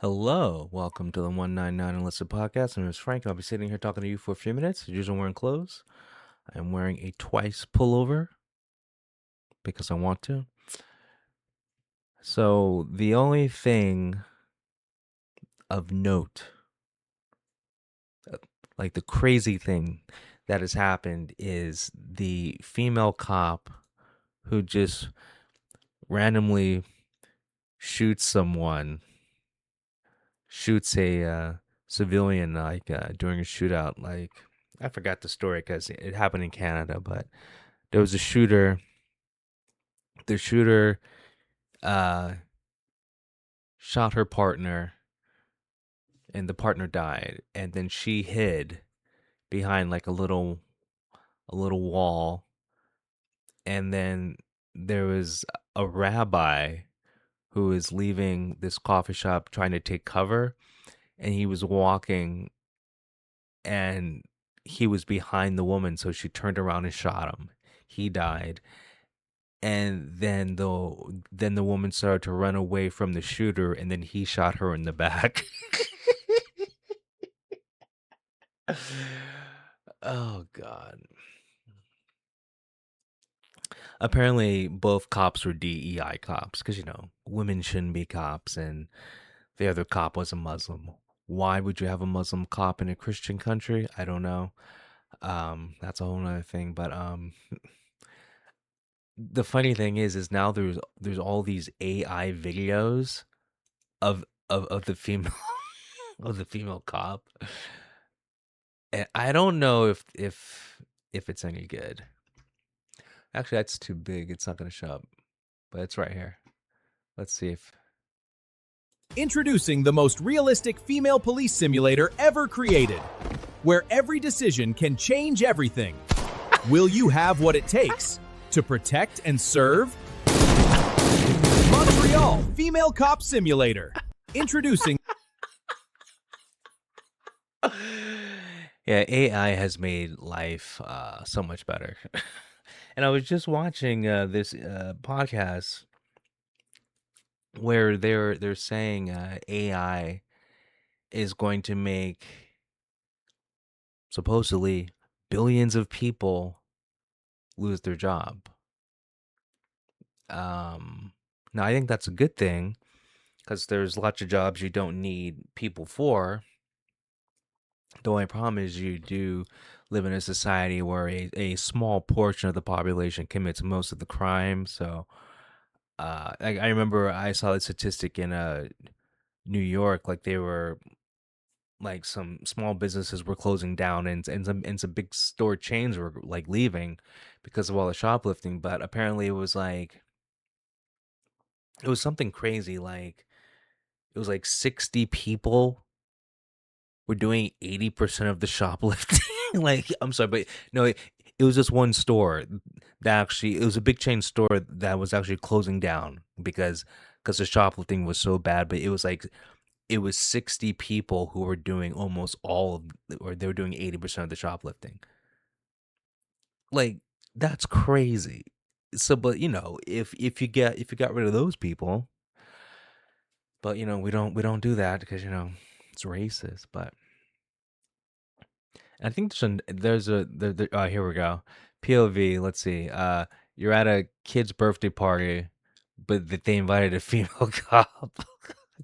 Hello, welcome to the 199 Unlisted podcast. My name is Frank. I'll be sitting here talking to you for a few minutes. Usually wearing clothes. I'm wearing a twice pullover because I want to. So the only thing of note, like the crazy thing that has happened, is the female cop who just randomly shoots a civilian during a shootout. Like I forgot the story because it happened in Canada, but there was a shooter. The shooter uh, shot her partner, and the partner died. And then she hid behind like a little wall. And then there was a rabbi who was leaving this coffee shop trying to take cover, and he was walking, and he was behind the woman, so she turned around and shot him. He died. And then the woman started to run away from the shooter, and then he shot her in the back. Oh god. Apparently both cops were DEI cops because women shouldn't be cops, and the other cop was a Muslim. Why would you have a Muslim cop in a Christian country? I don't know. That's a whole other thing, but the funny thing is now there's all these AI videos of the female of the female cop. And I don't know if it's any good. Actually, that's too big. It's not going to show up, but it's right here. Let's see if. Introducing the most realistic female police simulator ever created, where every decision can change everything. Will you have what it takes to protect and serve? Montreal Female Cop Simulator. Introducing. Yeah, AI has made life so much better. And I was just watching this podcast where they're saying AI is going to make supposedly billions of people lose their job. Now I think that's a good thing because there's lots of jobs you don't need people for. The only problem is you do live in a society where a small portion of the population commits most of the crime. So I remember I saw the statistic in New York, like they were like some small businesses were closing down, and some big store chains were like leaving because of all the shoplifting. But apparently it was something crazy, like it was like 60 people were doing 80% of the shoplifting. Like, I'm sorry, but no, it was just one store that actually, it was a big chain store that was actually closing down because the shoplifting was so bad. But it was 60 people who were doing almost all of, or they were doing 80% of the shoplifting. Like, that's crazy. So, but if you got rid of those people, but we don't do that because it's racist. But I think here we go. POV, let's see. You're at a kid's birthday party, but they invited a female cop.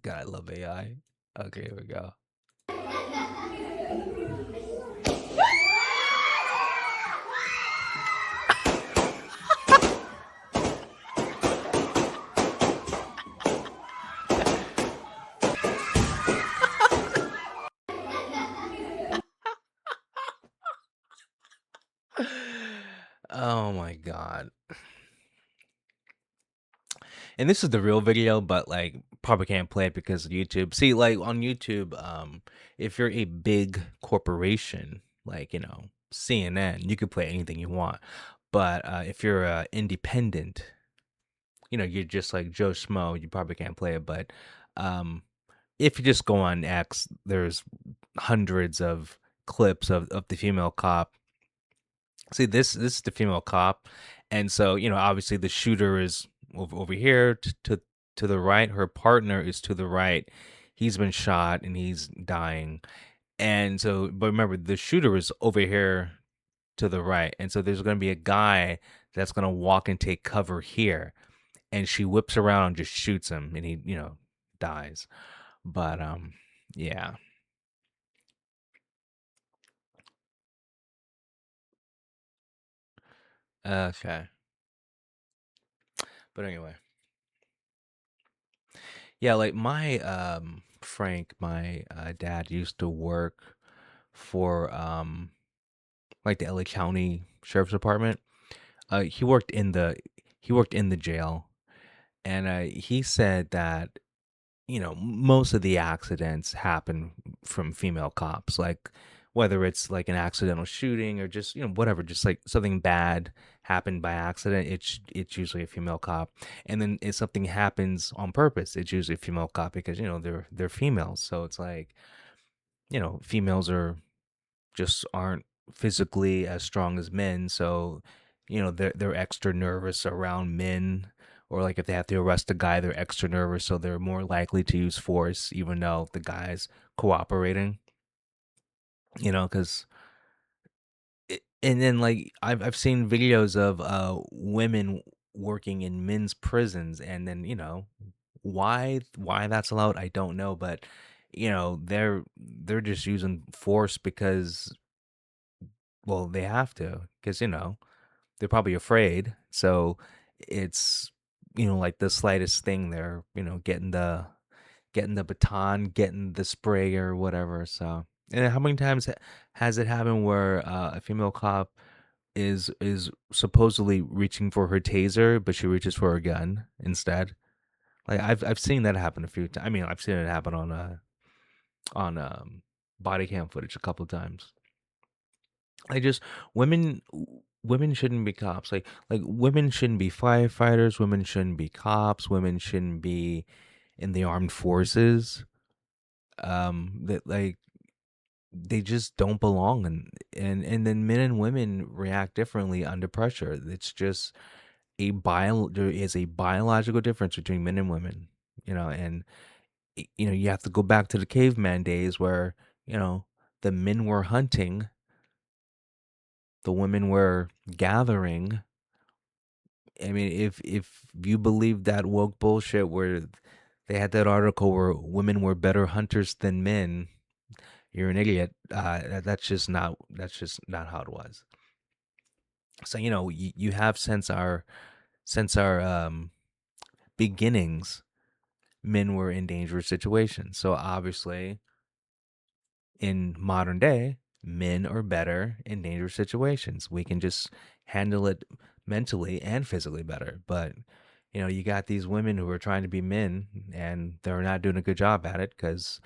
God, I love AI. Okay, here we go. Oh my god. And this is the real video, but like probably can't play it because of YouTube. See, like on YouTube, if you're a big corporation, like CNN, you could play anything you want. But if you're independent, you're just like Joe Schmo, you probably can't play it. But um, if you just go on X, there's hundreds of clips of the female cop. See, this is the female cop, and so obviously the shooter is over here to the right. Her partner is to the right. he's been shot and he's dying. And so, but remember, the shooter is over here to the right. And so there's going to be a guy that's going to walk and take cover here. And she whips around and just shoots him and he, dies. But, yeah. Okay. But anyway, yeah, like my, Frank, my dad used to work for, like the LA County Sheriff's Department. He worked in the jail, and he said that most of the accidents happen from female cops, like whether it's like an accidental shooting or just whatever, just like something bad happened by accident. It's usually a female cop, and then if something happens on purpose, it's usually a female cop because they're females. So it's like females just aren't physically as strong as men, so they're extra nervous around men, or like if they have to arrest a guy, they're extra nervous, so they're more likely to use force even though the guy's cooperating. Because and then like I've seen videos of women working in men's prisons, and then why that's allowed, I don't know, but they're just using force because, well, they have to, because they're probably afraid. So it's like the slightest thing, they're getting the baton, getting the spray or whatever. So, and how many times has it happened where a female cop is supposedly reaching for her taser, but she reaches for a gun instead? Like I've seen that happen a few times. I mean, I've seen it happen on body cam footage a couple times. I just women women shouldn't be cops. Like women shouldn't be firefighters, women shouldn't be cops, women shouldn't be in the armed forces. That like they just don't belong, and then men and women react differently under pressure. It's just there is a biological difference between men and women, and you have to go back to the caveman days where, the men were hunting, the women were gathering. I mean, if you believe that woke bullshit where they had that article where women were better hunters than men, you're an idiot. That's just not how it was. So you have since our beginnings, men were in dangerous situations. So obviously, in modern day, men are better in dangerous situations. We can just handle it mentally and physically better. But you got these women who are trying to be men and they're not doing a good job at it because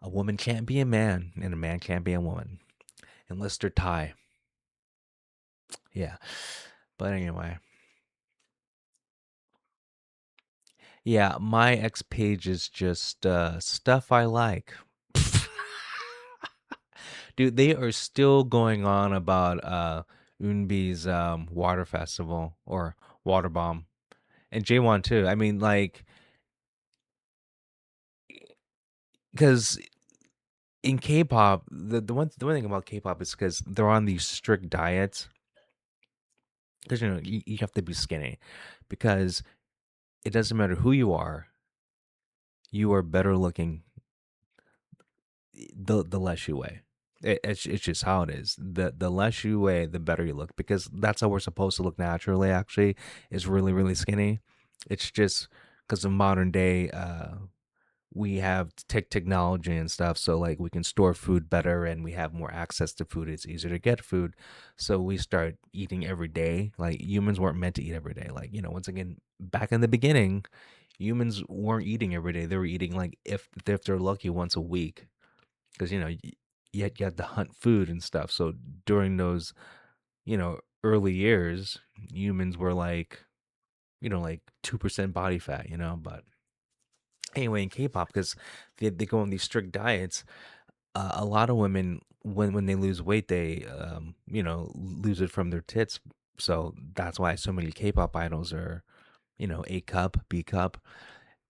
a woman can't be a man and a man can't be a woman unless they're Thai. Yeah. But anyway, yeah, my X page is just stuff I like. Dude, they are still going on about Unbi's water festival or water bomb, and J1 too. I mean, like, because in K-pop, the one thing about K-pop is because they're on these strict diets. Because you have to be skinny, because it doesn't matter who you are better looking the less you weigh. It's just how it is. The less you weigh, the better you look, because that's how we're supposed to look naturally. Actually, is really really skinny. It's just because of modern day, we have technology and stuff, so like we can store food better and we have more access to food. It's easier to get food, so we start eating every day. Like humans weren't meant to eat every day. Like once again, back in the beginning, humans weren't eating every day. They were eating like if they're lucky once a week, because you had to hunt food and stuff. So during those early years, humans were like 2% body fat. But anyway, in K-pop, because they go on these strict diets, a lot of women, when they lose weight, they lose it from their tits. So that's why so many K-pop idols are A cup, B cup,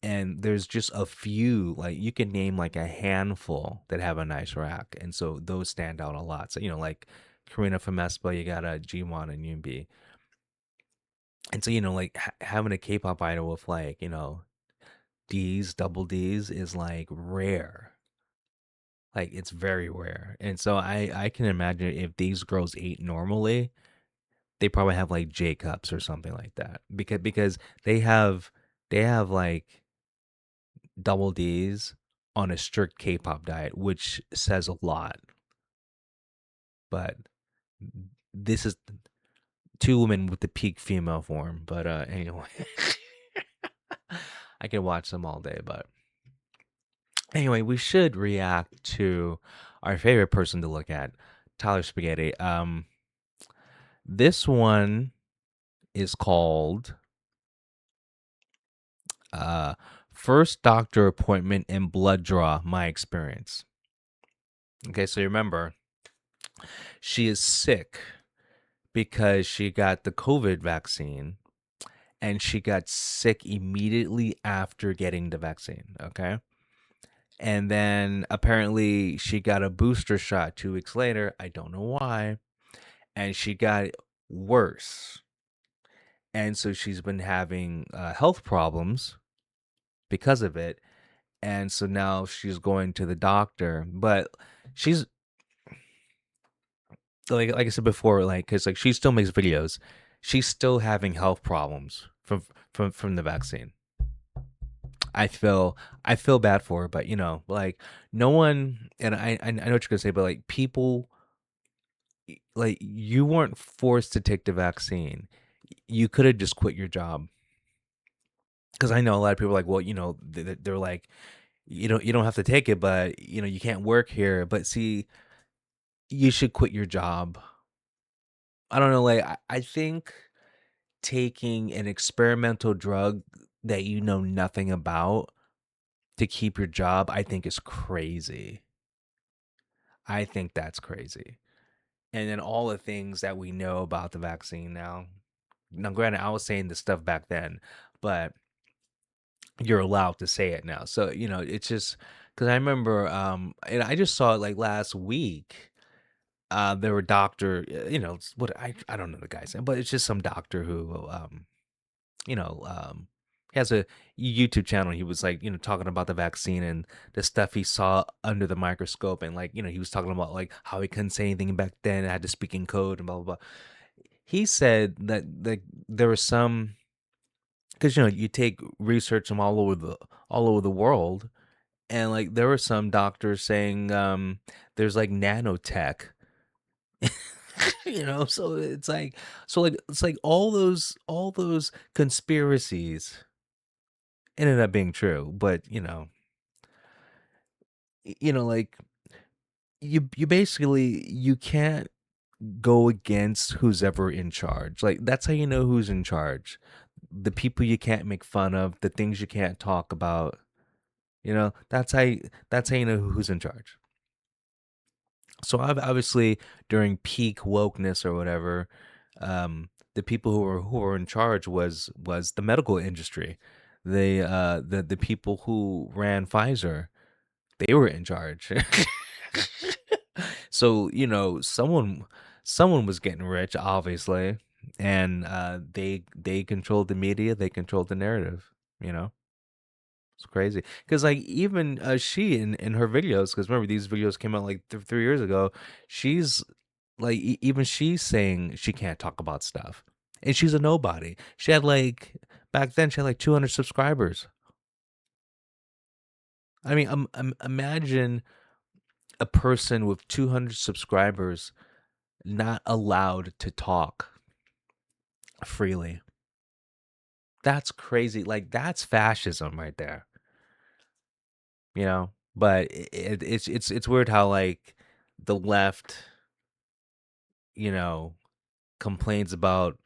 and there's just a few, like you can name like a handful that have a nice rack, and so those stand out a lot. So like Karina from Espa, you got a G1 and Yunbi, and so like having a K-pop idol with like D's, double D's is like rare. Like it's very rare, and so I can imagine if these girls ate normally, they probably have like J cups or something like that, because they have like double D's on a strict K-pop diet, which says a lot. But this is two women with the peak female form. But anyway, I can watch them all day. But anyway, we should react to our favorite person to look at, Tyler Spaghetti. This one is called uh First Doctor Appointment and Blood Draw, My Experience. Okay, so remember, she is sick because she got the COVID vaccine and she got sick immediately after getting the vaccine. Okay. And then apparently she got a booster shot 2 weeks later. I don't know why. And she got worse. And so she's been having health problems because of it. And so now she's going to the doctor. But she's like I said before, like because like she still makes videos, she's still having health problems from the vaccine. I feel bad for her, but like no one, and I know what you're gonna say, but like people, like you weren't forced to take the vaccine. You could have just quit your job. Because I know a lot of people are like, well, they're like, you don't have to take it, but you can't work here. But see, you should quit your job. I don't know, like I think taking an experimental drug that you know nothing about to keep your job, I think is crazy. I think that's crazy. And then all the things that we know about the vaccine now. Now, granted, I was saying this stuff back then, but you're allowed to say it now. So, it's just because I remember, and I just saw it like last week. There were doctor, what I don't know the guy's name, but it's just some doctor who, you know, um, he has a YouTube channel. He was like, talking about the vaccine and the stuff he saw under the microscope, and like, he was talking about like how he couldn't say anything back then, had to speak in code and blah blah blah. He said that there was some, because you take research from all over the world, and like there were some doctors saying there's like nanotech. So it's like all those conspiracies ended up being true, but like you basically you can't go against who's ever in charge. Like that's how you know who's in charge. The people you can't make fun of, the things you can't talk about. That's how you know who's in charge. So obviously during peak wokeness or whatever, the people who were in charge was the medical industry. The people who ran Pfizer, they were in charge. So someone was getting rich, obviously, and they controlled the media, they controlled the narrative. You know, it's crazy because like even she in her videos, because remember these videos came out like 3 years ago. She's like even she's saying she can't talk about stuff, and she's a nobody. She had like back then she had like 200 subscribers. I mean, imagine a person with 200 subscribers not allowed to talk freely. That's crazy. Like that's fascism right there. But it's weird how like the left, you know, complains about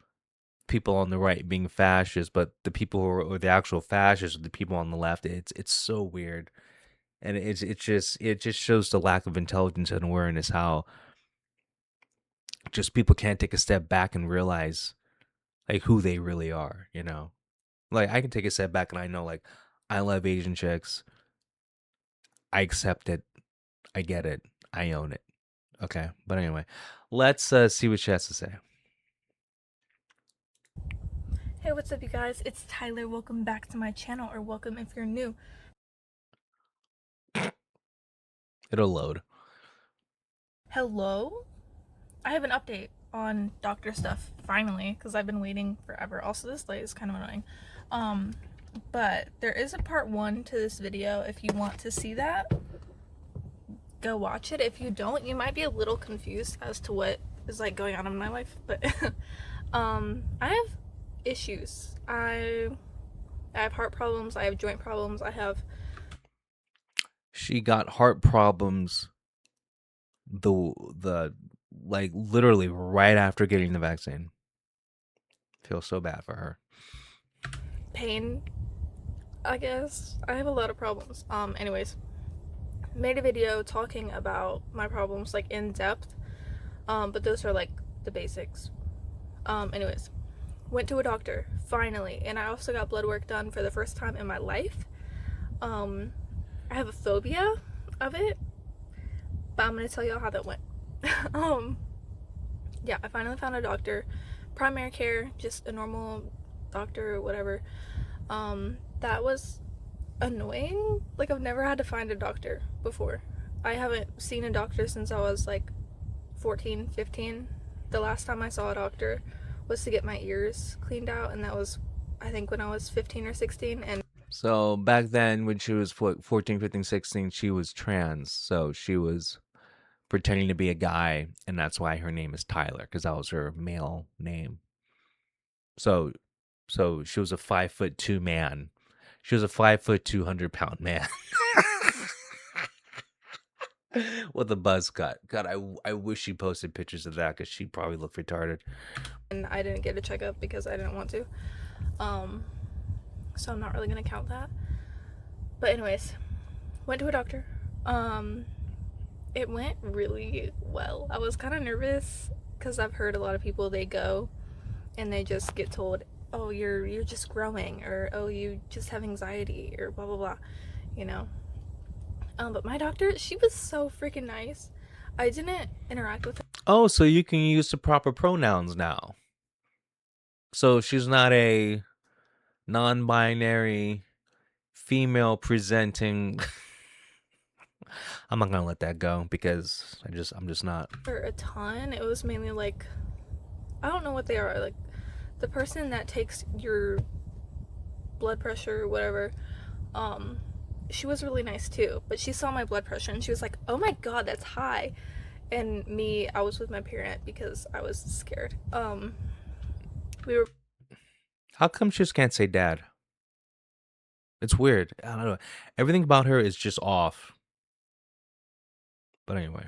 people on the right being fascist, but the people who are or the actual fascists are the people on the left. It's so weird. And it just shows the lack of intelligence and awareness how just people can't take a step back and realize like who they really are. Like I can take a step back and I know like I love Asian chicks. I accept it. I get it. I own it. Okay. But anyway, let's see what she has to say. Hey, what's up, you guys? It's Tyler. Welcome back to my channel, or welcome if you're new. It'll load. Hello? I have an update on doctor stuff, finally, because I've been waiting forever. Also, this light is kind of annoying. Um, but there is a part 1 to this video. If you want to see that, go watch it. If you don't, you might be a little confused as to what is like going on in my life. But I have issues. I have heart problems. I have joint problems. I have She got heart problems the like literally right after getting the vaccine. Feel so bad for her. pain, I guess. I have a lot of problems. Anyways, made a video talking about my problems like in depth. But those are like the basics. Anyways, went to a doctor finally, and I also got blood work done for the first time in my life. I have a phobia of it, but I'm gonna tell y'all how that went. um, yeah, I finally found a doctor, primary care, just a normal doctor or whatever. That was annoying. Like, I've never had to find a doctor before. I haven't seen a doctor since I was like 14, 15. The last time I saw a doctor was to get my ears cleaned out, and that was, I think, when I was 15 or 16. And So back then when she was 14, 15, 16, she was trans. So she was pretending to be a guy, and that's why her name is Tyler, because that was her male name. So she was a 5'2" man. She was a 5'2", 200-pound man. With a buzz cut. God, I wish she posted pictures of that because she probably looked retarded. I didn't get a checkup because I didn't want to. So I'm not really gonna count that. But anyways, went to a doctor. It went really well. I was kind of nervous because I've heard a lot of people, they go and they just get told, oh, you're just growing, or oh, you just have anxiety, or blah blah blah, you know. But my doctor, she was so freaking nice. I didn't interact with her. Oh, so you can use the proper pronouns now. So she's not a non-binary female presenting. I'm not gonna let that go because I'm just not. A ton. It was mainly like, I don't know what they are. Like, the person that takes your blood pressure or whatever, she was really nice too. But she saw my blood pressure and she was like, oh my god, that's high. And me, I was with my parent because I was scared. We were How come she just can't say dad? It's weird. I don't know. Everything about her is just off. But anyway.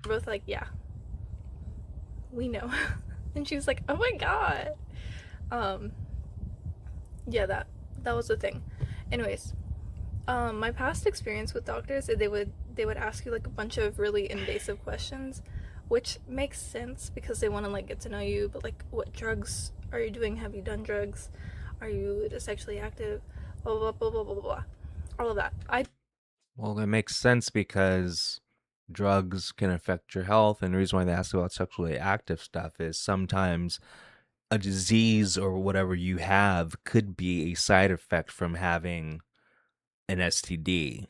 both like, yeah, we know. And she was like, oh my god. Yeah, that was the thing. Anyways, my past experience with doctors, they would ask you like a bunch of really invasive questions, which makes sense because they want to like get to know you. But like, what drugs are you doing? Have you done drugs? Are you sexually active? Blah blah blah blah blah blah blah. All of that. Well, it makes sense because drugs can affect your health, and the reason why they ask about sexually active stuff is sometimes a disease or whatever you have could be a side effect from having an STD.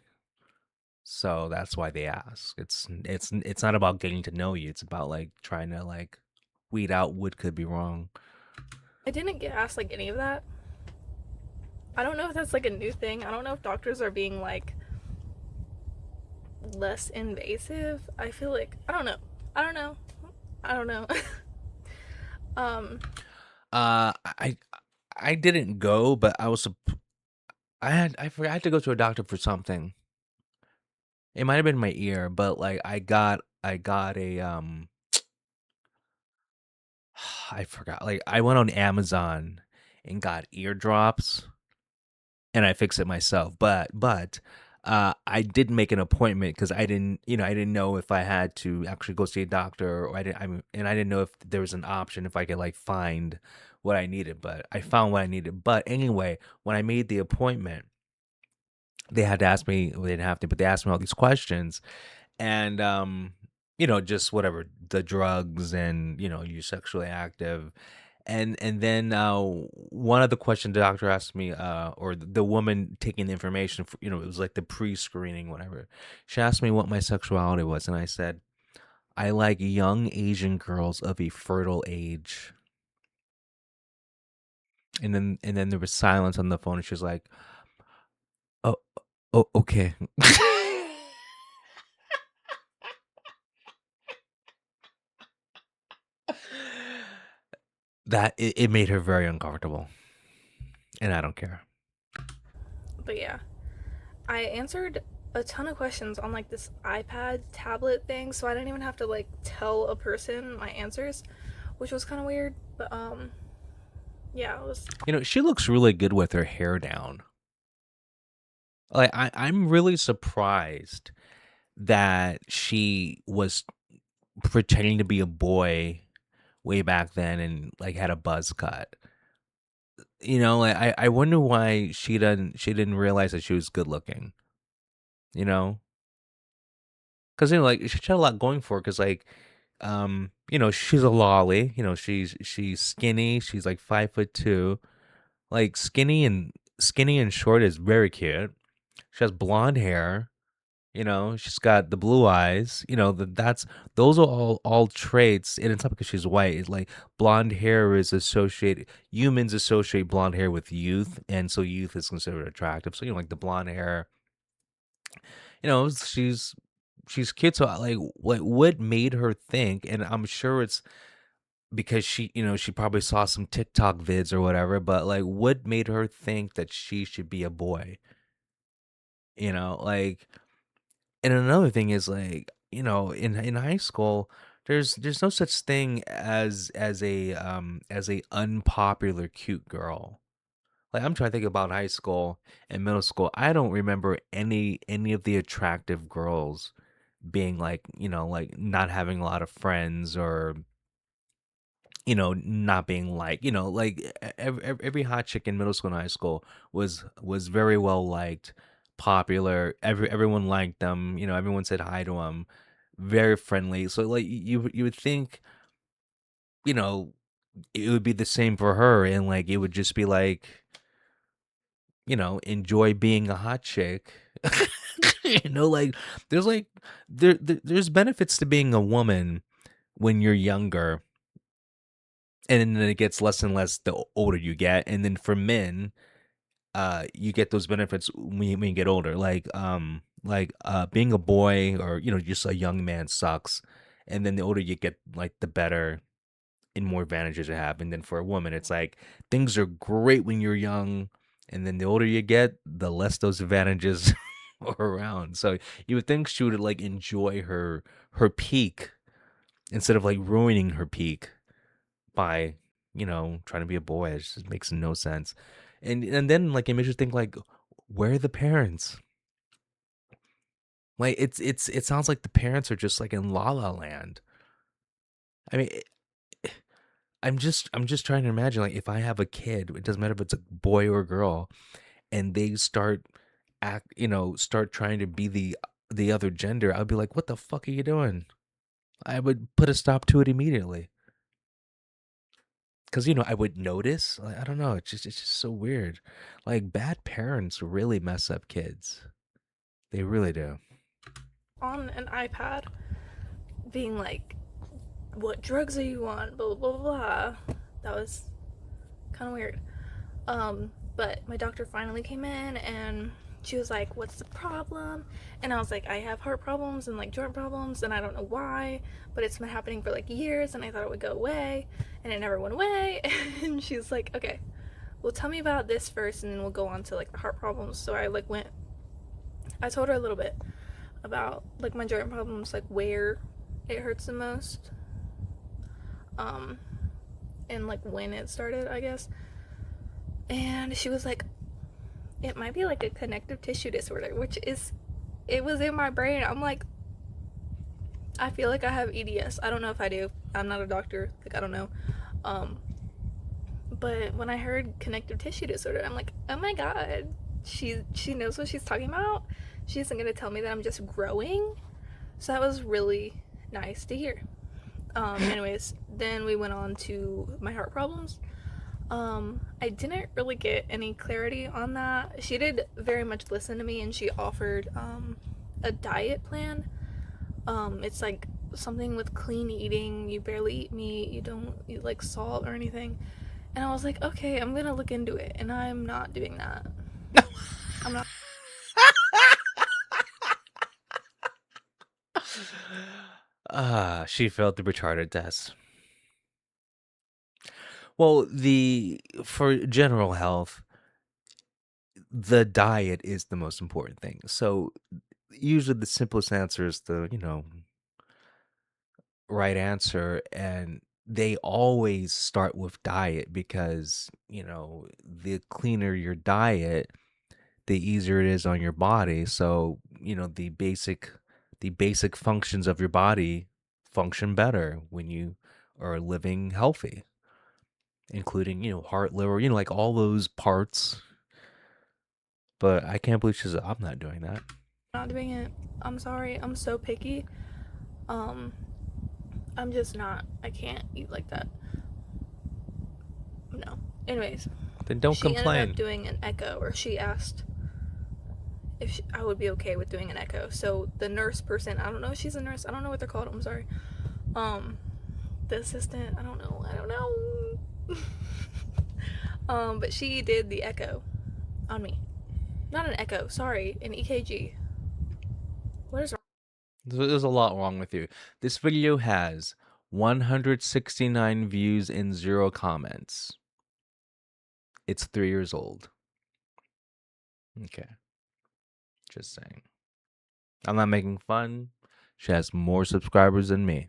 So that's why they ask. It's not about getting to know you. It's about like trying to like weed out what could be wrong. I didn't get asked like any of that. I don't know if that's like a new thing. I don't know if doctors are being like less invasive. I feel like I don't know. I don't know. I don't know. um I I didn't go, but I forgot I had to go to a doctor for something. It might have been my ear, but like I got a I forgot. Like I went on Amazon and got eardrops and I fixed it myself. But I did make an appointment because I didn't, I didn't know if I had to actually go see a doctor, or and I didn't know if there was an option if I could like find what I needed. But I found what I needed. But anyway, when I made the appointment, they had to ask me, well, they didn't have to, but they asked me all these questions. And just whatever, the drugs, and you're sexually active. And then one of the questions the doctor asked me, or the woman taking the information for, it was like the pre-screening, whatever. She asked me what my sexuality was, and I said, I like young Asian girls of a fertile age. And then there was silence on the phone, and she was like, oh, oh, okay. That it made her very uncomfortable, and I don't care. But yeah, I answered a ton of questions on like this iPad tablet thing, so I didn't even have to like tell a person my answers, which was kind of weird. But yeah, it was. She looks really good with her hair down. Like I'm really surprised that she was pretending to be a boy way back then and like had a buzz cut. Like I wonder why she didn't realize that she was good looking. You know, because like she had a lot going for her. Because like, she's a lolly. She's skinny. She's like 5'2". Like skinny and short is very cute. She has blonde hair. She's got the blue eyes. Those are all traits, and it's not because she's white. It's like blonde hair is associated. Humans associate blonde hair with youth, and so youth is considered attractive. So like the blonde hair. She's cute. So like, what made her think? And I'm sure it's because she probably saw some TikTok vids or whatever. But like, what made her think that she should be a boy? Like. And another thing is like, in high school, there's no such thing as a unpopular cute girl. Like I'm trying to think about high school and middle school. I don't remember any of the attractive girls being like, like not having a lot of friends, or not being like, every hot chick in middle school and high school was very well liked, popular. Everyone liked them. Everyone said hi to them, very friendly. So like you would think, you know, it would be the same for her, and like it would just be like, enjoy being a hot chick. Like there's like there's benefits to being a woman when you're younger, and then it gets less and less the older you get. And then for men, you get those benefits when you get older. Like being a boy, or just a young man sucks. And then the older you get, like the better and more advantages you have. And then for a woman, it's like things are great when you're young, and then the older you get, the less those advantages are around. So you would think she would like enjoy her peak instead of like ruining her peak by trying to be a boy. It just makes no sense. And then like it makes you think like, where are the parents? Like it sounds like the parents are just like in La La Land. I mean, I'm just trying to imagine, like, if I have a kid, it doesn't matter if it's a boy or a girl, and they start trying to be the other gender. I'd be like, what the fuck are you doing? I would put a stop to it immediately. Because I would notice. Like, I don't know. It's just so weird. Like bad parents really mess up kids. They really do. On an iPad, being like, "What drugs are you on?" Blah blah blah. Blah. That was kind of weird. But my doctor finally came in and she was like, "What's the problem?" And I was like, "I have heart problems and like joint problems, and I don't know why, but it's been happening for like years, and I thought it would go away, and it never went away." And she's like, "Okay, well, tell me about this first, and then we'll go on to like the heart problems." So I told her a little bit about like my joint problems, like where it hurts the most, um, and like when it started, I guess. And she was like, it might be like a connective tissue disorder, which is, it was in my brain. I'm like, I feel like I have EDS. I don't know if I do. I'm not a doctor. Like, I don't know. But when I heard connective tissue disorder, I'm like, oh my god, she knows what she's talking about. She isn't gonna tell me that I'm just growing. So that was really nice to hear. Anyways, then we went on to my heart problems. I didn't really get any clarity on that. She did very much listen to me, and she offered a diet plan. It's like something with clean eating. You barely eat meat. You don't eat like salt or anything. And I was like, okay, I'm gonna look into it, and I'm not doing that. I'm not She failed the retarded test. Well, the for general health, the diet is the most important thing. So usually the simplest answer is the, right answer, and they always start with diet because, the cleaner your diet, the easier it is on your body. So, the basic functions of your body function better when you are living healthy, including, heart, liver, like all those parts. But I can't believe I'm not doing that. not doing it. I'm sorry. I'm so picky. Um, I'm just not. I can't eat like that. No. Anyways, Then don't she ended up complain. doing an echo, or she asked if I would be okay with doing an echo. So the nurse person, I don't know if she's a nurse. I don't know what they're called. I'm sorry. Um, the assistant, I don't know. But she did the echo on me. Not an echo. Sorry, an EKG. What is wrong? There's a lot wrong with you. This video has 169 views and 0 comments. It's 3 years old. Okay. Just saying. I'm not making fun. She has more subscribers than me.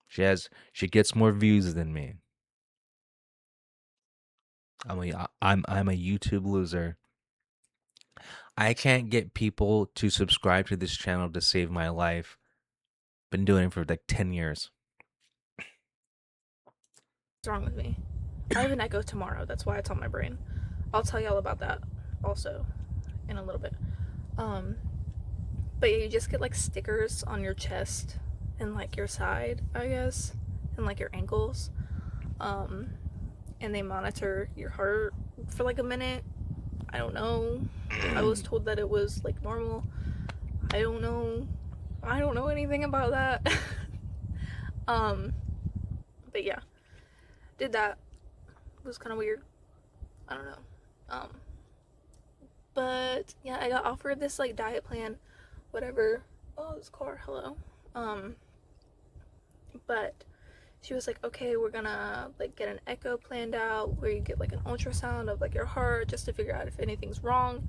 She gets more views than me. I'm a YouTube loser. I can't get people to subscribe to this channel to save my life. Been doing it for like 10 years. What's wrong with me? I have an echo tomorrow. That's why it's on my brain. I'll tell y'all about that also in a little bit. But yeah, you just get like stickers on your chest and like your side, I guess, and like your ankles. And they monitor your heart for like a minute. I don't know. I was told that it was like normal. I don't know. I don't know anything about that. um, but yeah, did that. It was kind of weird. I don't know. Um, but yeah, I got offered this like diet plan, whatever. Oh, this car, hello. Um, but she was like, okay, we're gonna like get an echo planned out where you get like an ultrasound of like your heart just to figure out if anything's wrong.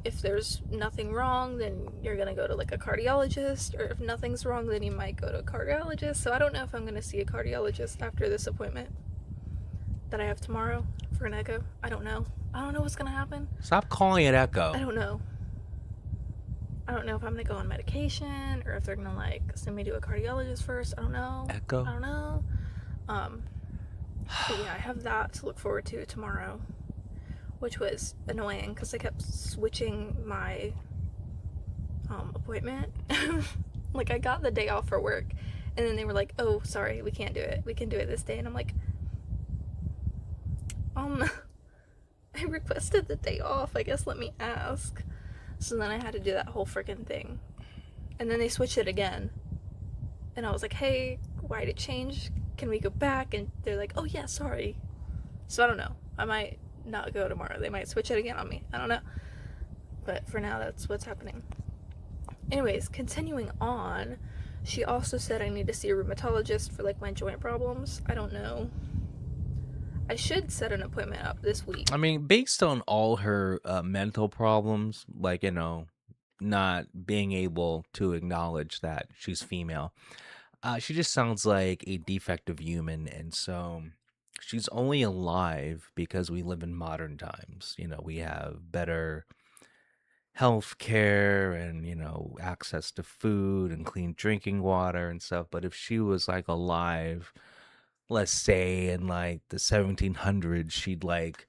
If there's nothing wrong, then you're gonna go to like a cardiologist, or if nothing's wrong, then you might go to a cardiologist. So I don't know if I'm gonna see a cardiologist after this appointment that I have tomorrow for an echo. I don't know. I don't know what's gonna happen. Stop calling it echo. I don't know. I don't know if I'm gonna go on medication or if they're gonna like send me to a cardiologist first. I don't know. Echo? I don't know. But yeah, I have that to look forward to tomorrow, which was annoying because I kept switching my appointment. Like I got the day off for work, and then they were like, "Oh, sorry, we can't do it. We can do it this day." And I'm like, I requested the day off. I guess let me ask. So then I had to do that whole freaking thing, and then they switched it again, and I was like, "Hey, why did it change? Can we go back?" And they're like, "Oh yeah, sorry." So I don't know. I might not go tomorrow. They might switch it again on me. I don't know. But for now, that's what's happening. Anyways, continuing on, she also said I need to see a rheumatologist for like my joint problems. I don't know. I should set an appointment up this week. I mean, based on all her mental problems, like, not being able to acknowledge that she's female, she just sounds like a defective human. And so she's only alive because we live in modern times. We have better health care and, access to food and clean drinking water and stuff. But if she was like alive, let's say in like the 1700s, she'd like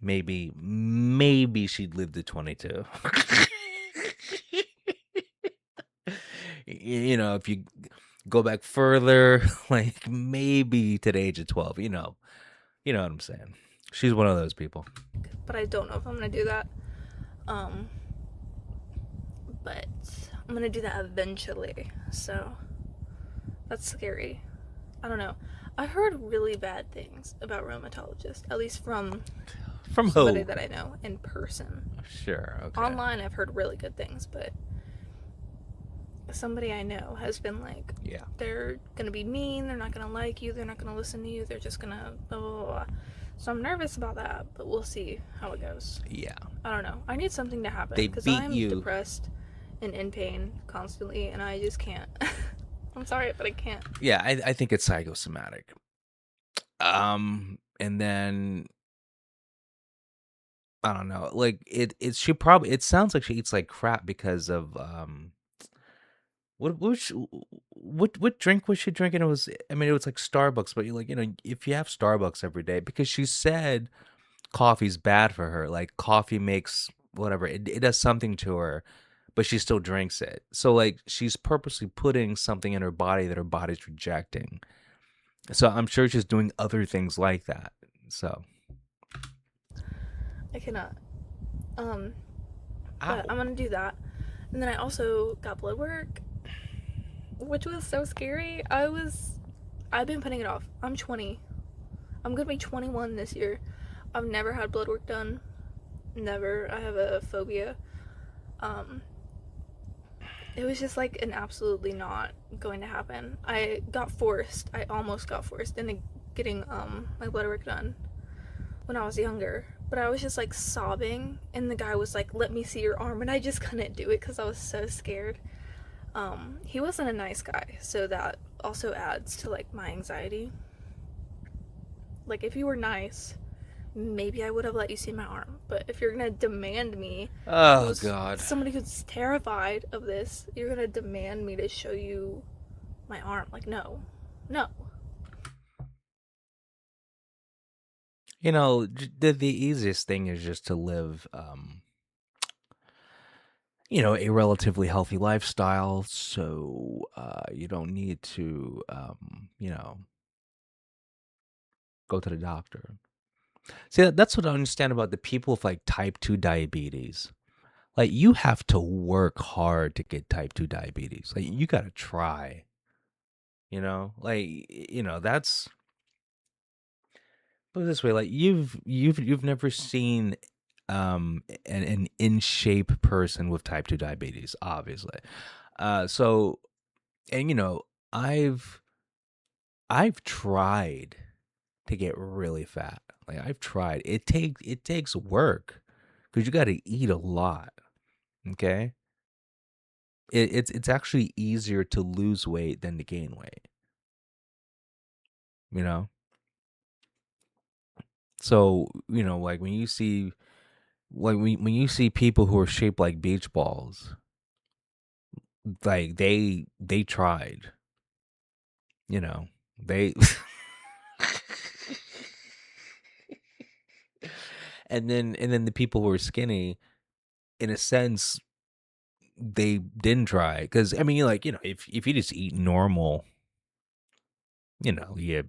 maybe she'd live to 22. If you go back further, like maybe to the age of 12, you know what I'm saying. She's one of those people. But I don't know if I'm gonna do that. Um, but I'm gonna do that eventually. So that's scary. I don't know. I've heard really bad things about rheumatologists, at least from From somebody who? that I know in person. Sure, okay. Online, I've heard really good things, but somebody I know has been like, Yeah. they're gonna be mean, they're not gonna like you, they're not gonna listen to you, they're just gonna blah blah blah. So I'm nervous about that, but we'll see how it goes. Yeah. I don't know. I need something to happen They because beat I'm you. depressed and in pain constantly, and I just can't. I'm sorry, but I can't. Yeah, I think it's psychosomatic. And then I don't know. Like it sounds like she eats like crap because of what drink was she drinking? It was, I mean, it was like Starbucks, but if you have Starbucks every day, because she said coffee's bad for her. Like coffee makes whatever, it does something to her, but she still drinks it. So like she's purposely putting something in her body that her body's rejecting. So I'm sure she's doing other things like that. So I cannot. Um, but ow. I'm gonna do that. And then I also got blood work, which was so scary. I've been putting it off. I'm 20. I'm gonna be 21 this year. I've never had blood work done. Never. I have a phobia. Um, it was just like an absolutely not going to happen. I almost got forced into getting my blood work done when I was younger. But I was just like sobbing, and the guy was like, "Let me see your arm," and I just couldn't do it because I was so scared. He wasn't a nice guy, so that also adds to like my anxiety. Like if you were nice, maybe I would have let you see my arm. But if you're gonna demand me, Oh who's God. somebody who's terrified of this, you're gonna demand me to show you my arm. Like no, no. The easiest thing is just to live, a relatively healthy lifestyle. So you don't need to, go to the doctor. See, that's what I understand about the people with like type 2 diabetes. Like, you have to work hard to get type 2 diabetes. Like, you got to try, Like, that's, put it this way, like you've never seen an in shape person with type 2 diabetes, obviously. So, and I've tried to get really fat. Like, I've tried. It takes work because you got to eat a lot. Okay, it's actually easier to lose weight than to gain weight. You know, so like when you see people who are shaped like beach balls, like they tried, you know, they and then the people who are skinny, in a sense, they didn't try because I mean, like if you just eat normal, you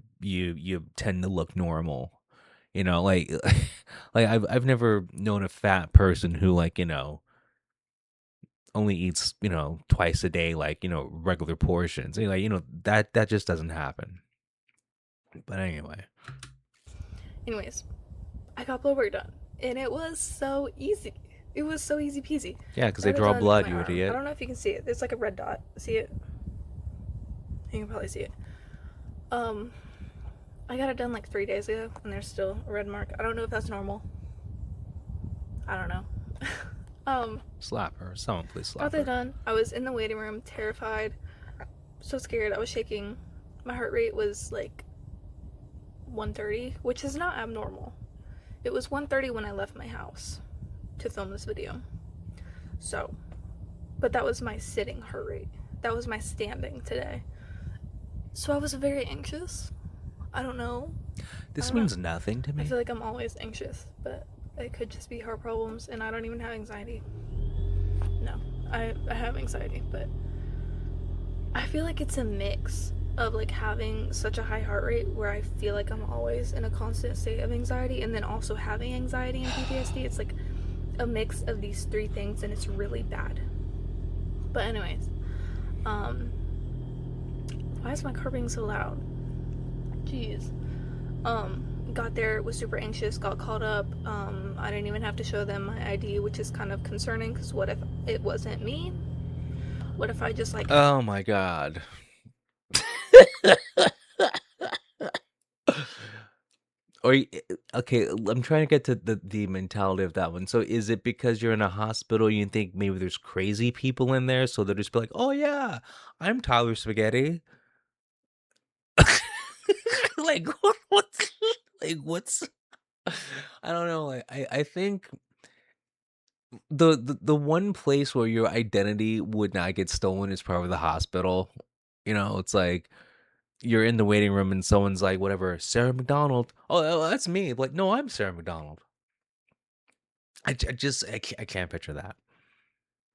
tend to look normal, like like I've never known a fat person who like only eats twice a day, like regular portions. Like that just doesn't happen. But anyway, Anyways, I got blood work done, and it was so easy. It was so easy peasy. yeah, because I they got it draw done in blood, my you arm. I idiot. don't know if you can see it. There's like a red dot. See it? You can probably see it. Um, I got it done like 3 days ago, and there's still a red mark. I don't know if that's normal. I don't know. Slap her. Someone please Got slap that her. done. I was in the waiting room, terrified, so scared. I was shaking. My heart rate was like 130, which is not abnormal. It was 130 when I left my house to film this video. So, but that was my sitting heart rate. That was my standing today. So I was very anxious. I don't know. This I don't means know. nothing to I me. feel like I'm always anxious, but It could just be heart problems, and I don't even have anxiety. No, I have anxiety, but I feel like it's a mix of like having such a high heart rate where I feel like I'm always in a constant state of anxiety, and then also having anxiety and PTSD. It's like a mix of these three things, and it's really bad. But anyways, um, why is my car being so loud? Jeez. Got there, was super anxious, got caught up. I didn't even have to show them my ID, which is kind of concerning because what if it wasn't me? What if I just like Oh my god. Or okay, I'm trying to get to the mentality of that one. So is it because you're in a hospital, you think maybe there's crazy people in there, so they'll just be like, "Oh yeah, I'm Tyler Spaghetti." Like what's like what's I don't know. Like, I think the one place where your identity would not get stolen is probably the hospital. You know, it's like you're in the waiting room and someone's like, whatever, Sarah McDonald. Oh, that's me. Like, no, I'm Sarah McDonald. I can't picture that.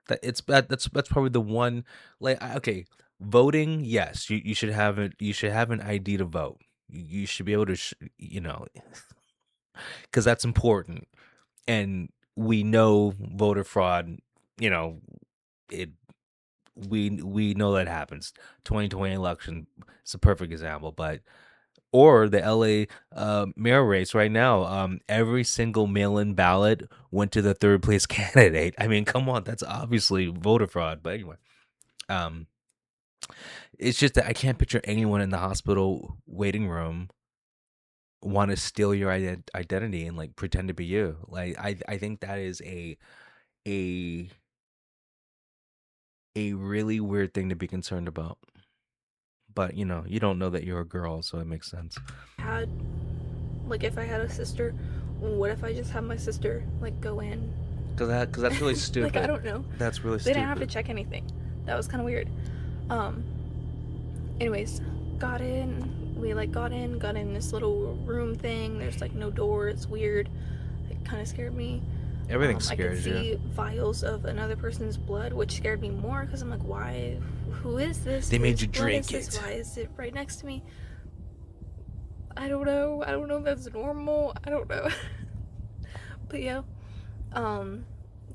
That's probably the one. Like, okay, voting. Yes, you should have it. You should have an ID to vote. You should be able to, because that's important. And we know voter fraud. You know, it. We know that happens. 2020 election is a perfect example, but or the LA mayor race right now. Every single mail-in ballot went to the third place candidate. I mean, come on, that's obviously voter fraud. But anyway, um, it's just that I can't picture anyone in the hospital waiting room want to steal your identity and like pretend to be you. Like I think that is a a really weird thing to be concerned about. But you don't know that you're a girl, so it makes sense. had like if I had a sister, what if I just have my sister like go in? Cause that's really Like I stupid. don't know. That's really They didn't have to stupid. check anything. That was kind of weird. Um. Anyways, got in. We like got in this little room thing. There's like no door. It's weird. It kind of scared me. Everything I could scares you. see vials of another person's blood, which scared me more because I'm like, why? Who is this? They made Whose you blood is drink this? it. Why is it right next to me? I don't know. I don't know if that's normal. I don't know. But yeah, um,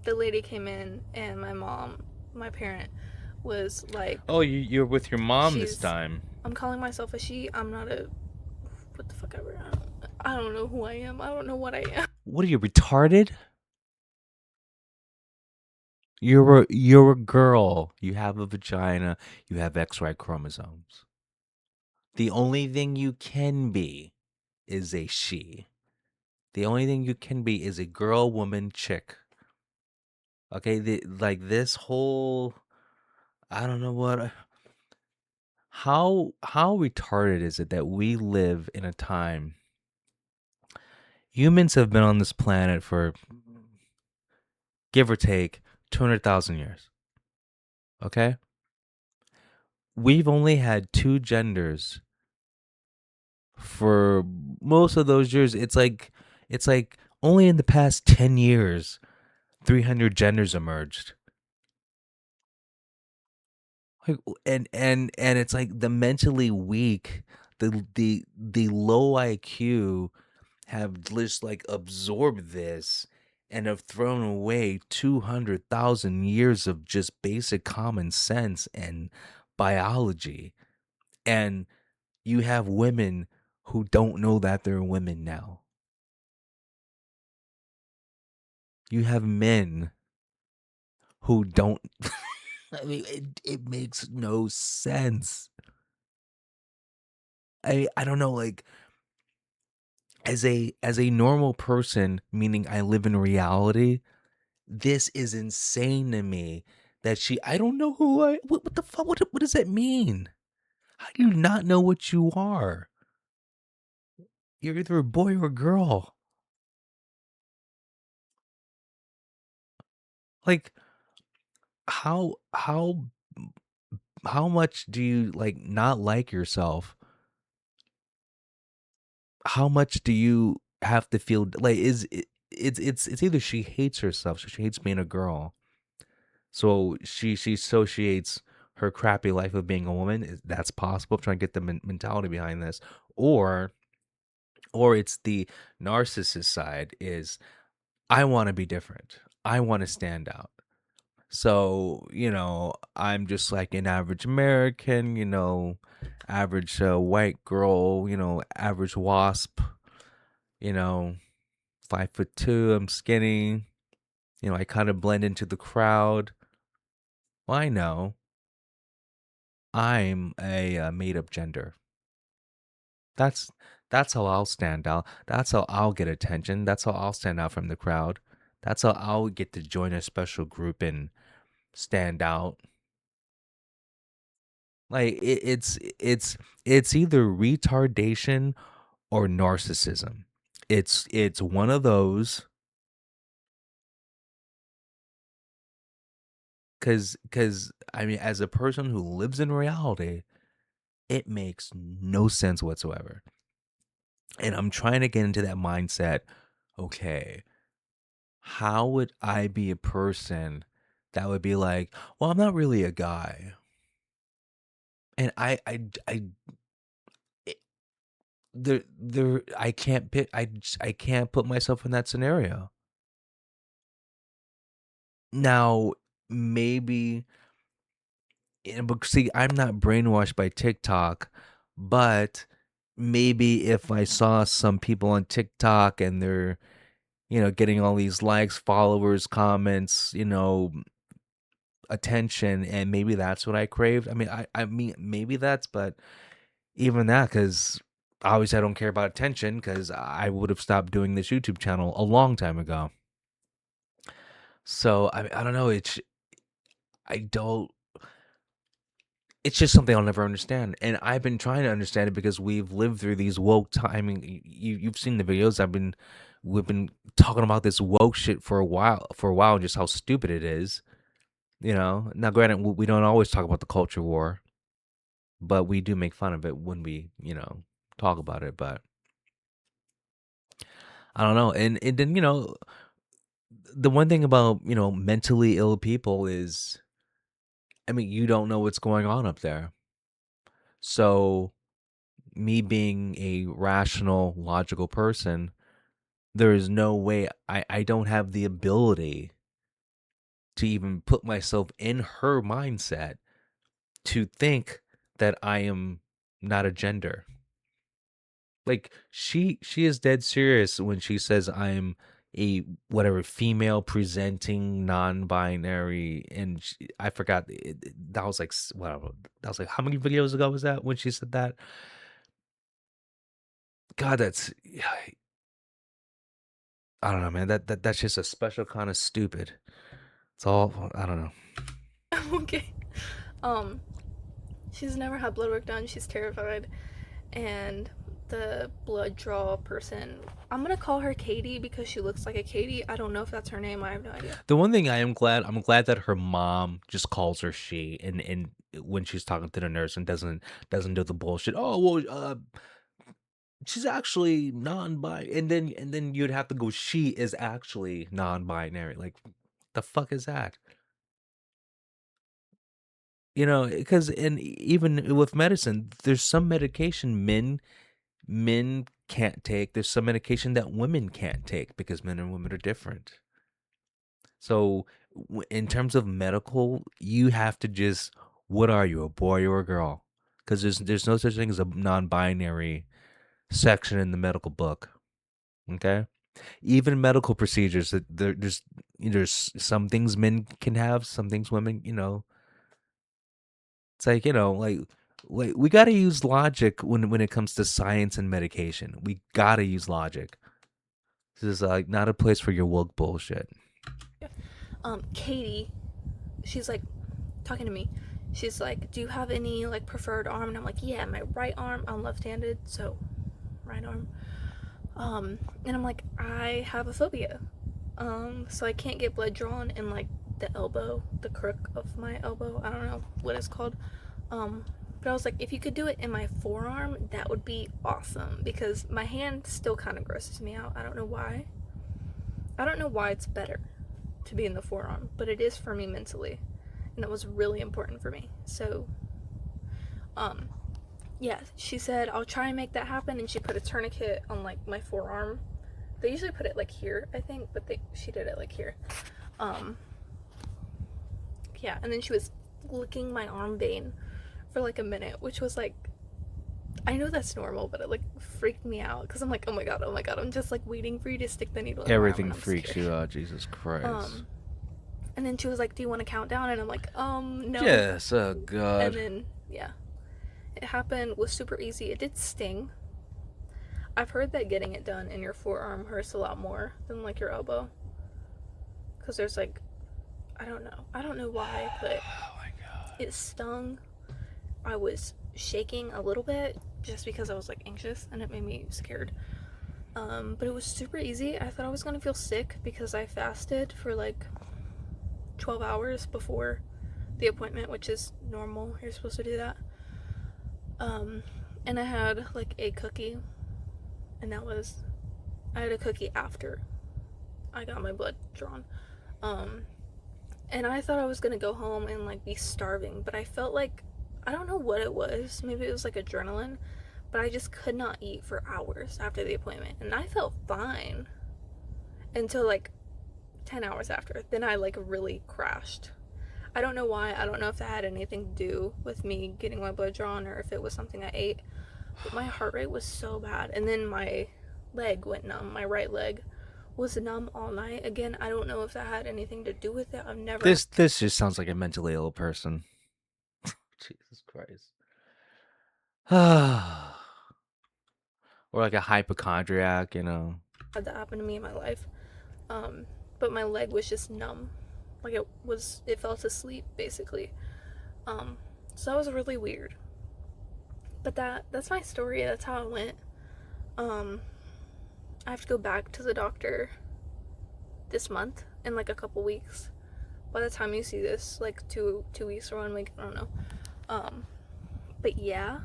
the lady came in and my mom, my parent, was like, Oh, you're with your mom this she's. time. I'm calling myself a she. I'm not a. What the fuck ever. I don't know who I am. I don't know what I am. What are you, retarded? You're a girl. You have a vagina. You have XY chromosomes. The only thing you can be is a she. The only thing you can be is a girl, woman, chick. Okay, like this whole I don't know what how retarded is it that we live in a time humans have been on this planet for give or take 200,000 years. Okay? We've only had two genders for most of those years. It's like only in the past 10 years 300 genders emerged. Like, and it's like the mentally weak, the low IQ have just like absorbed this and have thrown away 200,000 years of just basic common sense and biology. And you have women who don't know that they're women now. You have men who don't. I mean, it makes no sense. I don't know, like as a normal person, meaning I live in reality, this is insane to me that I don't know who what the fuck, what does that mean? How do you not know what you are? You're either a boy or a girl. Like, how how much do you like not like yourself? How much do you have to feel like it's either she hates herself, so she hates being a girl, so she associates her crappy life of being a woman. That's possible. I'm trying to get the mentality behind this, or it's the narcissist side is I want to be different. I want to stand out. So, I'm just like an average American, average white girl, average wasp, you know, 5'2". I'm skinny. I kind of blend into the crowd. Well, I know I'm a made up gender. That's that's how I'll stand out. That's how I'll get attention. That's how I'll stand out from the crowd. That's how I'll get to join a special group and stand out. Like it's either retardation or narcissism. It's one of those cuz I mean as a person who lives in reality, it makes no sense whatsoever. And I'm trying to get into that mindset. Okay, how would I be a person that would be like, well, I'm not really a guy. And I it- I can't pick I can't put myself in that scenario. Now, maybe, but see, I'm not brainwashed by TikTok, but maybe if I saw some people on TikTok and they're, getting all these likes, followers, comments, attention, and maybe that's what I craved. I mean, maybe that's, but even that, because obviously I don't care about attention, because I would have stopped doing this YouTube channel a long time ago. So I don't know. I don't. It's just something I'll never understand, and I've been trying to understand it because we've lived through these woke time. I mean, you've seen the videos. We've been talking about this woke shit for a while, and just how stupid it is. Now granted, we don't always talk about the culture war, but we do make fun of it when we talk about it. But I don't know, and then the one thing about mentally ill people is, I mean, you don't know what's going on up there, so me being a rational, logical person, there is no way I don't have the ability to even put myself in her mindset to think that I am not a gender. Like she is dead serious when she says I'm a whatever female presenting non-binary, and I forgot that was like whatever, that was like how many videos ago was that when she said that? God, that's I don't know, man. That's just a special kind of stupid. It's all I don't know. Okay. Um, she's never had blood work done. She's terrified. And the blood draw person, I'm gonna call her Katie because she looks like a Katie. I don't know if that's her name. I have no idea. The one thing I'm glad that her mom just calls her she, and when she's talking to the nurse and doesn't do the bullshit. Oh well, she's actually non-bi, and then you'd have to go. She is actually non-binary. Like, the fuck is that? Because and even with medicine, there's some medication men can't take. There's some medication that women can't take because men and women are different. So, in terms of medical, you have to just what are you, a boy or a girl? Because there's no such thing as a non-binary section in the medical book. Okay, even medical procedures that there's some things men can have, some things women. It's like like we got to use logic when it comes to science and medication. We got to use logic. This is like not a place for your woke bullshit. Katie, she's like talking to me. She's like, "Do you have any like preferred arm?" And I'm like, "Yeah, my right arm. I'm left-handed, so right arm." And I'm like, "I have a phobia. So I can't get blood drawn in like the elbow, the crook of my elbow. I don't know what it's called. But I was like, if you could do it in my forearm, that would be awesome because my hand still kind of grosses me out. I don't know why. I don't know why it's better to be in the forearm, but it is for me mentally, and it was really important for me. So, um, yeah, she said I'll try and make that happen, and she put a tourniquet on like my forearm. They usually put it like here, I think, but she did it like here. Um, yeah, and then she was licking my arm vein for like a minute, which was like, I know that's normal, but it like freaked me out because I'm like, oh my god, I'm just like waiting for you to stick the needle in my arm, Everything and I'm freaks scared. you out, Jesus Christ. And then she was like, do you want to count down? And I'm like, no. Yes, oh And God. then yeah, it happened, was super easy. It did sting. I've heard that getting it done in your forearm hurts a lot more than like your elbow, because there's like, I don't know why, but Oh my God. it stung. I was shaking a little bit just because I was like anxious, and it made me scared. But it was super easy. I thought I was gonna feel sick because I fasted for like 12 hours before the appointment, which is normal. You're supposed to do that. And I had like a cookie, and I had a cookie after I got my blood drawn. And I thought I was gonna go home and like be starving, but I felt like, I don't know what it was. Maybe it was like adrenaline, but I just could not eat for hours after the appointment, and I felt fine until like 10 hours after. Then I like really crashed. I don't know why. I don't know if that had anything to do with me getting my blood drawn or if it was something I ate, but my heart rate was so bad. And then my leg went numb. My right leg was numb all night. Again, I don't know if that had anything to do with it. I've never. This just sounds like a mentally ill person. Jesus Christ. Or like a hypochondriac, you know. Had that happen to me in my life. Um, but my leg was just numb. Like it fell asleep basically. So that was really weird. But that's my story. That's how it went. Um, I have to go back to the doctor this month in like a couple weeks. By the time you see this, like 2 weeks or 1 week, I don't know. But yeah,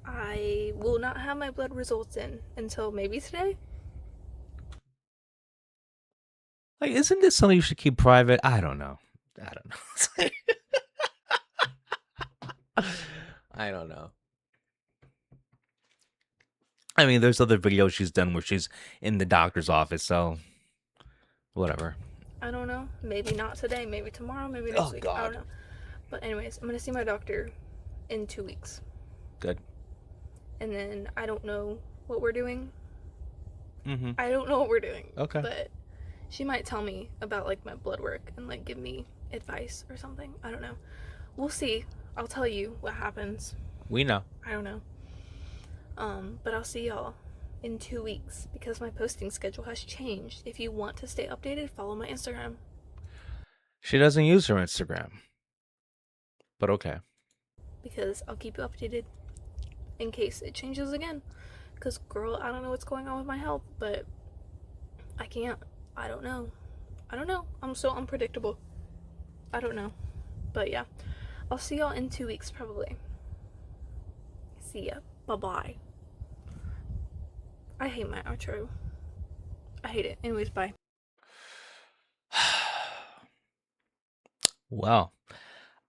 I will not have my blood results in until maybe today. Like, isn't this something you should keep private? I don't know. I don't know. I don't know. I mean, there's other videos she's done where she's in the doctor's office, so whatever. I don't know. Maybe not today. Maybe tomorrow. Maybe next week. I don't know. But anyways, I'm gonna see my doctor in 2 weeks, Good. and then I don't know what we're doing. Mm-hmm. I don't know what we're doing. Okay. But she might tell me about like my blood work and like give me advice or something. I don't know. We'll see. I'll tell you what happens. We know. I don't know. But I'll see y'all in 2 weeks because my posting schedule has changed. If you want to stay updated, follow my Instagram. She doesn't use her Instagram. But okay. Because I'll keep you updated in case it changes again. Because, girl, I don't know what's going on with my health, but I can't. I don't know. I'm so unpredictable. I don't know. But yeah, I'll see y'all in 2 weeks probably. See ya. Bye-bye. I hate my outro. I hate it. Anyways, bye. Well,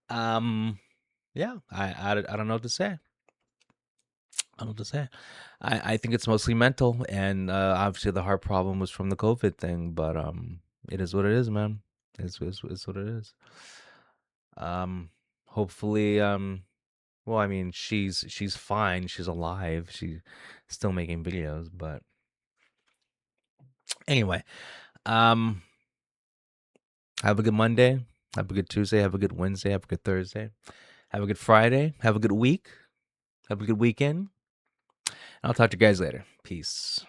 yeah, I don't know what to say. I don't know what to say. I think it's mostly mental, and obviously the heart problem was from the COVID thing, but it is what it is, man. It's what it is. Hopefully, well, I mean, she's fine. She's alive. She's still making videos, but anyway, um, have a good Monday. Have a good Tuesday. Have a good Wednesday. Have a good Thursday. Have a good Friday. Have a good week. Have a good weekend. I'll talk to you guys later. Peace.